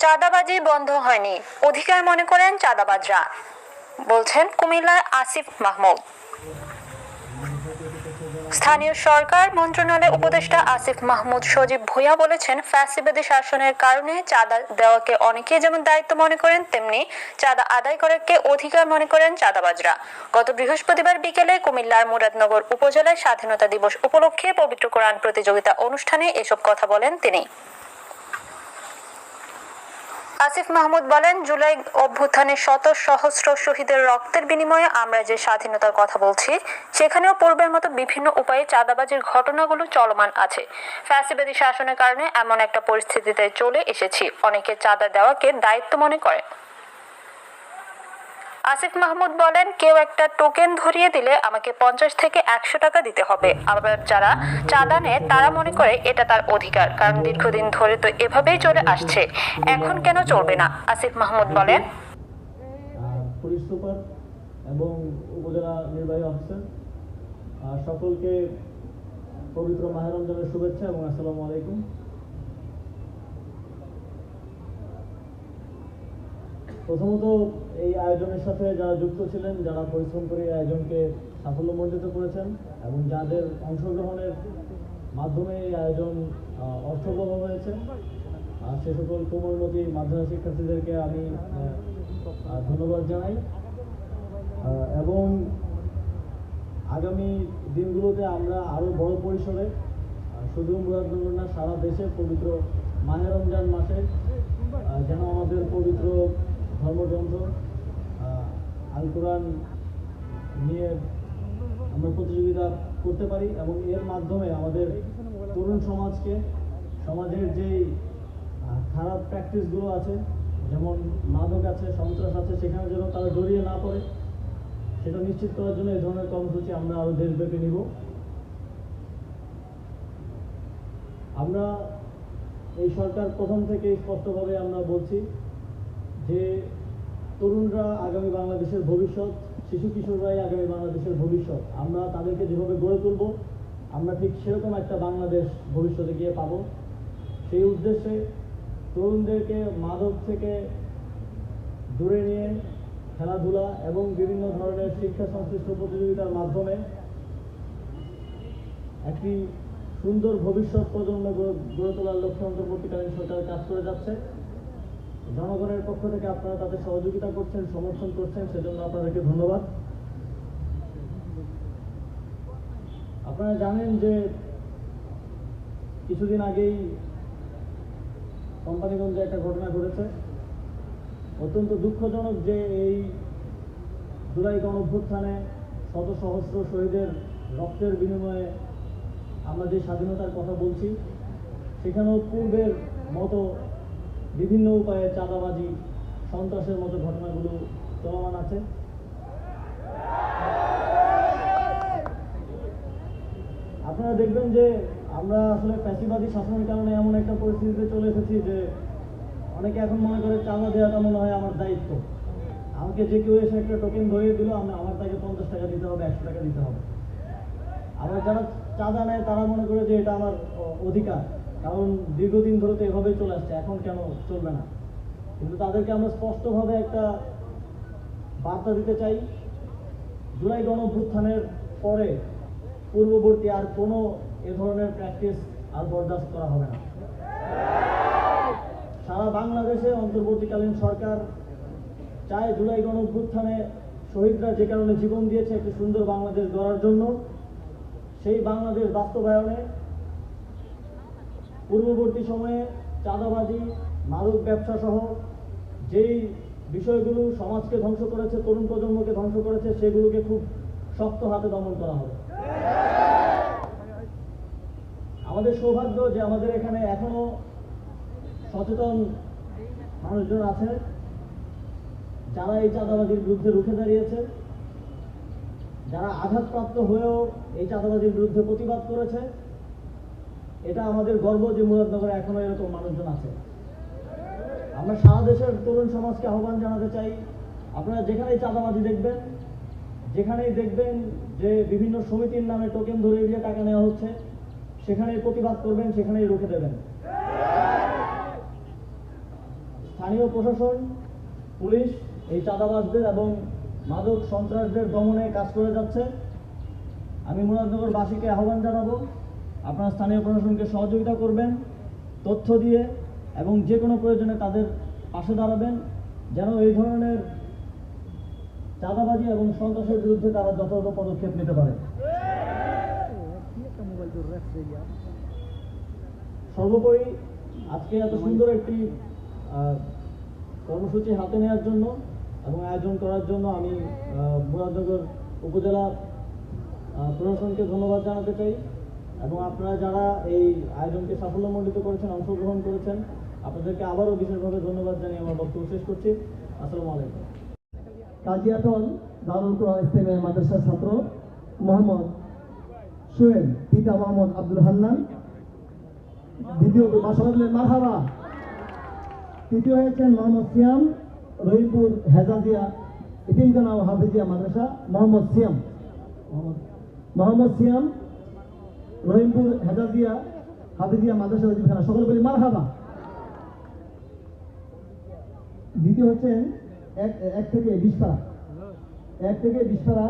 চাঁদাবাজি বন্ধ হয়নি, অধিকার মনে করেন চাঁদাবাজরা, বলছেন কুমিল্লার আসিফ মাহমুদ। স্থানীয় সরকার মন্ত্রণালয়ের উপদেষ্টা আসিফ মাহমুদ সজীব ভূঁইয়া বলেছেন, ফ্যাসিবাদী শাসনের কারণে চাঁদা দেওয়াকে অনেকেই যেমন দায়িত্ব মনে করেন, তেমনি চাঁদা আদায় করাকে অধিকার মনে করেন চাঁদাবাজরা। গত বৃহস্পতিবার বিকেলে কুমিল্লার মুরাদনগর উপজেলায় স্বাধীনতা দিবস উপলক্ষে পবিত্র কোরআন প্রতিযোগিতা অনুষ্ঠানে এসব কথা বলেন তিনি। আসিফ মাহমুদ বলেন, জুলাই অভ্যুত্থানে শত সহস্র শহীদের রক্তের বিনিময়ে আমরা যে স্বাধীনতার কথা বলছি, সেখানেও পূর্বের মতো বিভিন্ন উপায়ে চাঁদাবাজির ঘটনাগুলো চলমান আছে। ফ্যাসিবাদী শাসনের কারণে এমন একটা পরিস্থিতিতে চলে এসেছি, অনেকে চাঁদা দেওয়াকে দায়িত্ব মনে করে। আসিফ মাহমুদ বলেন, কেউ একটা টোকেন ধরিয়ে দিলে আমাকে 50 থেকে 100 টাকা দিতে হবে। আবার যারা চাঁদা নেয় তারা মনে করে এটা তার অধিকার, কারণ দীর্ঘদিন ধরে তো এভাবেই চলে আসছে, এখন কেন চলবে না। আসিফ মাহমুদ বলেন, পুলিশ সুপার এবং উপজেলা নির্বাহী অফিসার সকলকে পবিত্র মাহে রমজানের শুভেচ্ছা এবং আসসালামু আলাইকুম। প্রথমত এই আয়োজনের সাথে যারা যুক্ত ছিলেন, যারা পরিশ্রম করে এই আয়োজনকে সাফল্যমণ্ডিত করেছেন এবং যাদের অংশগ্রহণের মাধ্যমে এই আয়োজন অর্থবহ হয়েছে, সে সকল কোমলমতি মাধ্যমিক শিক্ষার্থীদেরকে আমি ধন্যবাদ জানাই। এবং আগামী দিনগুলোতে আমরা আরও বড় পরিসরে শুধু মুরাদনগর না, সারা দেশে পবিত্র মাহে রমজান মাসে যেন আমাদের পবিত্র ধর্মগ্রন্থ আল কোরআন নিয়ে আমরা প্রতিযোগিতা করতে পারি এবং এর মাধ্যমে আমাদের তরুণ সমাজকে, সমাজের যেই খারাপ প্র্যাকটিসগুলো আছে, যেমন মাদক আছে, সন্ত্রাস আছে, সেখানে যেন তারা জড়িয়ে না পড়ে, সেটা নিশ্চিত করার জন্য এই ধরনের কর্মসূচি আমরা আরও দেশব্যাপী নিব। আমরা এই সরকার প্রথম থেকে স্পষ্টভাবে আমরা বলছি যে তরুণরা আগামী বাংলাদেশের ভবিষ্যৎ, শিশু কিশোররাই আগামী বাংলাদেশের ভবিষ্যৎ। আমরা তাদেরকে যেভাবে গড়ে তুলব, আমরা ঠিক সেরকম একটা বাংলাদেশ ভবিষ্যতে গিয়ে পাব। সেই উদ্দেশ্যে তরুণদেরকে মাদক থেকে দূরে নিয়ে খেলাধুলা এবং বিভিন্ন ধরনের শিক্ষা সংশ্লিষ্ট প্রতিযোগিতার মাধ্যমে একটি সুন্দর ভবিষ্যৎ প্রজন্ম গড়ে তোলার লক্ষ্যে অন্তর্বর্তীকালীন সরকার কাজ করে যাচ্ছে। জনগণের পক্ষ থেকে আপনারা তাদের সহযোগিতা করছেন, সমর্থন করছেন, সেজন্য আপনাদেরকে ধন্যবাদ। আপনারা জানেন যে কিছুদিন আগেই কোম্পানিগঞ্জে একটা ঘটনা ঘটেছে। অত্যন্ত দুঃখজনক যে এই জুলাই গণঅভ্যুত্থানে শত সহস্র শহীদের রক্তের বিনিময়ে আমরা যে স্বাধীনতার কথা বলছি, সেখানেও পূর্বের মতো বিভিন্ন উপায়ে চাঁদাবাজি, সন্ত্রাসের মতো ঘটনাগুলো চলমান আছে। আপনারা দেখবেন যে আমরা আসলে ফ্যাসিবাদী শাসনের কারণে এমন একটা পরিস্থিতিতে চলে এসেছি যে অনেকে এখন মনে করে চাঁদা দেওয়াটা মনে হয় আমার দায়িত্ব। আমাকে যে কেউ এসে একটা টোকেন ধরিয়ে দিল, আমার তাকে 50 টাকা দিতে হবে, 100 টাকা দিতে হবে। আবার যারা চাঁদা নেয় তারা মনে করে যে এটা আমার অধিকার, কারণ দীর্ঘদিন ধরে তো এভাবেই চলে আসছে, এখন কেন চলবে না। কিন্তু তাদেরকে আমরা স্পষ্টভাবে একটা বার্তা দিতে চাই, জুলাই গণঅভ্যুত্থানের পরে পূর্ববর্তী আর কোনো এ ধরনের প্র্যাকটিস আর বরদাস্ত করা হবে না। সারা বাংলাদেশে অন্তর্বর্তীকালীন সরকার চায় জুলাই গণঅভ্যুত্থানে শহীদরা যে কারণে জীবন দিয়েছে একটি সুন্দর বাংলাদেশ গড়ার জন্য, সেই বাংলাদেশ বাস্তবায়নে পূর্ববর্তী সময়ে চাঁদাবাজি, মাদক ব্যবসা সহ যেই বিষয়গুলো সমাজকে ধ্বংস করেছে, তরুণ প্রজন্মকে ধ্বংস করেছে, সেগুলোকে খুব শক্ত হাতে দমন করা হবে। আমাদের সৌভাগ্য যে আমাদের এখানে এখনো সচেতন মানুষজন আছে যারা এই চাঁদাবাজির বিরুদ্ধে রুখে দাঁড়িয়েছে, যারা আঘাতপ্রাপ্ত হয়েও এই চাঁদাবাজির বিরুদ্ধে প্রতিবাদ করেছে। এটা আমাদের গর্ব যে মুরাদনগরে এখনো এরকম মানুষজন আছে। আমরা সারা দেশের তরুণ সমাজকে আহ্বান জানাতে চাই, আপনারা যেখানেই চাঁদাবাজি দেখবেন, যেখানেই দেখবেন যে বিভিন্ন সমিতির নামে টোকেন ধরে দিয়ে টাকা নেওয়া হচ্ছে, সেখানেই প্রতিবাদ করবেন, সেখানেই রুখে দেবেন। স্থানীয় প্রশাসন, পুলিশ এই চাঁদাবাজদের এবং মাদক সন্ত্রাসদের দমনে কাজ করে যাচ্ছে। আমি মুরাদনগরবাসীকে আহ্বান জানাবো, আপনারা স্থানীয় প্রশাসনকে সহযোগিতা করবেন তথ্য দিয়ে, এবং যে কোনো প্রয়োজনে তাদের পাশে দাঁড়াবেন, যেন এই ধরনের চাঁদাবাজি এবং সন্ত্রাসের বিরুদ্ধে তারা যথাযথ পদক্ষেপ নিতে পারে। সর্বোপরি আজকে এত সুন্দর একটি কর্মসূচি হাতে নেওয়ার জন্য এবং আয়োজন করার জন্য আমি মুরাদনগর উপজেলা প্রশাসনকে ধন্যবাদ জানাতে চাই, এবং আপনারা যারা এই আয়োজনকে সাফল্যমণ্ডিত করেছেন, অংশগ্রহণ করেছেন, আপনাদেরকে আবারও বিশেষভাবে ধন্যবাদ জানিয়ে আমার বক্তব্য শেষ করছি। আসসালামু আলাইকুম। কাজিয়াতল দারুল কোরআন ইসলামিয়া মাদ্রাসার ছাত্র মোহাম্মদ সোহেল, পিতা মোহাম্মদ আব্দুল হান্নান, দ্বিতীয় মাশাআল্লাহ মারহাবা। তৃতীয় হয়েছেন মোহাম্মদ সিয়াম, রহিমপুর হেজাজিয়া ইতিমখানা ও হাফিজিয়া মাদ্রাসা। মোহাম্মদ সিয়াম রহিমপুর হেজাজিয়া হাফিজিয়া মাদ্রাসা ইতিমখানা। সকলে বলি মারহাবা। দ্বিতীয় হচ্ছেন এক থেকে 20 পারা